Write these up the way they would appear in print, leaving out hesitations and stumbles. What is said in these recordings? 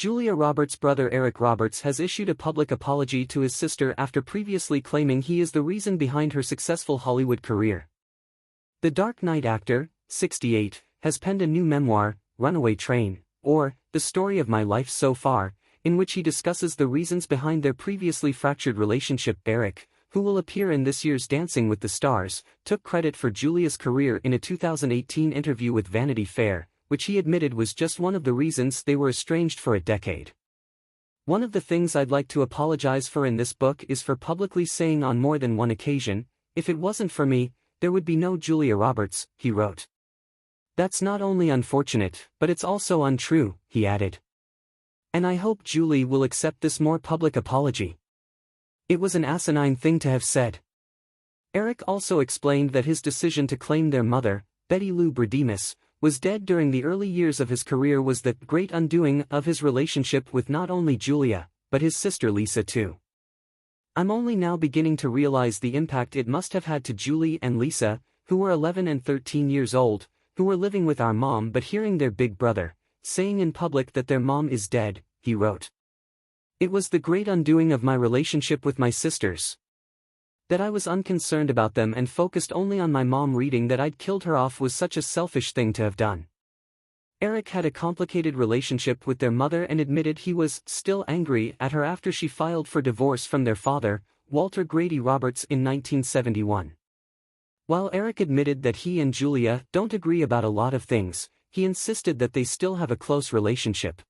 Julia Roberts' brother Eric Roberts has issued a public apology to his sister after previously claiming he is the reason behind her successful Hollywood career. The Dark Knight actor, 68, has penned a new memoir, Runaway Train, or The Story of My Life So Far, in which he discusses the reasons behind their previously fractured relationship. Eric, who will appear in this year's Dancing with the Stars, took credit for Julia's career in a 2018 interview with Vanity Fair, which he admitted was just one of the reasons they were estranged for a decade. "One of the things I'd like to apologize for in this book is for publicly saying on more than one occasion, if it wasn't for me, there would be no Julia Roberts," he wrote. "That's not only unfortunate, but it's also untrue," he added. "And I hope Julie will accept this more public apology. It was an asinine thing to have said." Eric also explained that his decision to claim their mother, Betty Lou Berdemus, was dead during the early years of his career was the great undoing of his relationship with not only Julia, but his sister Lisa too. "I'm only now beginning to realize the impact it must have had to Julie and Lisa, who were 11 and 13 years old, who were living with our mom but hearing their big brother saying in public that their mom is dead," he wrote. "It was the great undoing of my relationship with my sisters. That I was unconcerned about them and focused only on my mom reading that I'd killed her off was such a selfish thing to have done." Eric had a complicated relationship with their mother and admitted he was still angry at her after she filed for divorce from their father, Walter Grady Roberts, in 1971. While Eric admitted that he and Julia don't agree about a lot of things, he insisted that they still have a close relationship.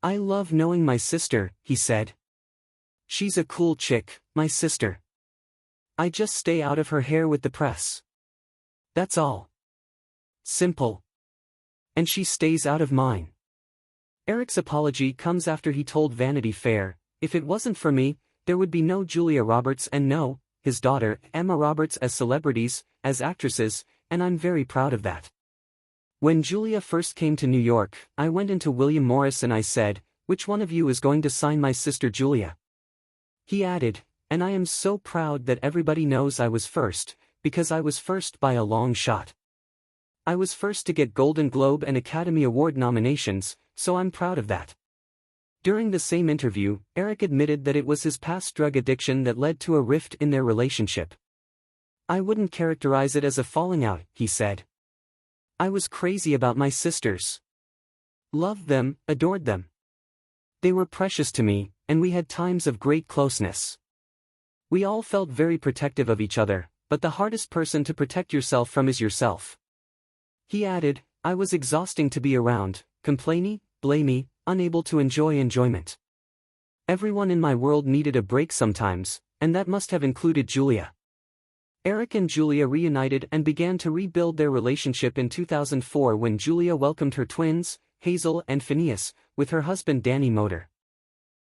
"I love knowing my sister," he said. "She's a cool chick, my sister. I just stay out of her hair with the press. That's all. Simple. And she stays out of mine." Eric's apology comes after he told Vanity Fair, "If it wasn't for me, there would be no Julia Roberts and no, his daughter, Emma Roberts, as celebrities, as actresses, and I'm very proud of that. When Julia first came to New York, I went into William Morris and I said, 'Which one of you is going to sign my sister Julia?' He added, 'And I am so proud that everybody knows I was first, because I was first by a long shot. I was first to get Golden Globe and Academy Award nominations, so I'm proud of that.'" During the same interview, Eric admitted that it was his past drug addiction that led to a rift in their relationship. "I wouldn't characterize it as a falling out," he said. "I was crazy about my sisters. Loved them, adored them. They were precious to me, and we had times of great closeness. We all felt very protective of each other, but the hardest person to protect yourself from is yourself." He added, "I was exhausting to be around, complainy, blamey, unable to enjoy enjoyment. Everyone in my world needed a break sometimes, and that must have included Julia." Eric and Julia reunited and began to rebuild their relationship in 2004 when Julia welcomed her twins, Hazel and Phineas, with her husband Danny Moder.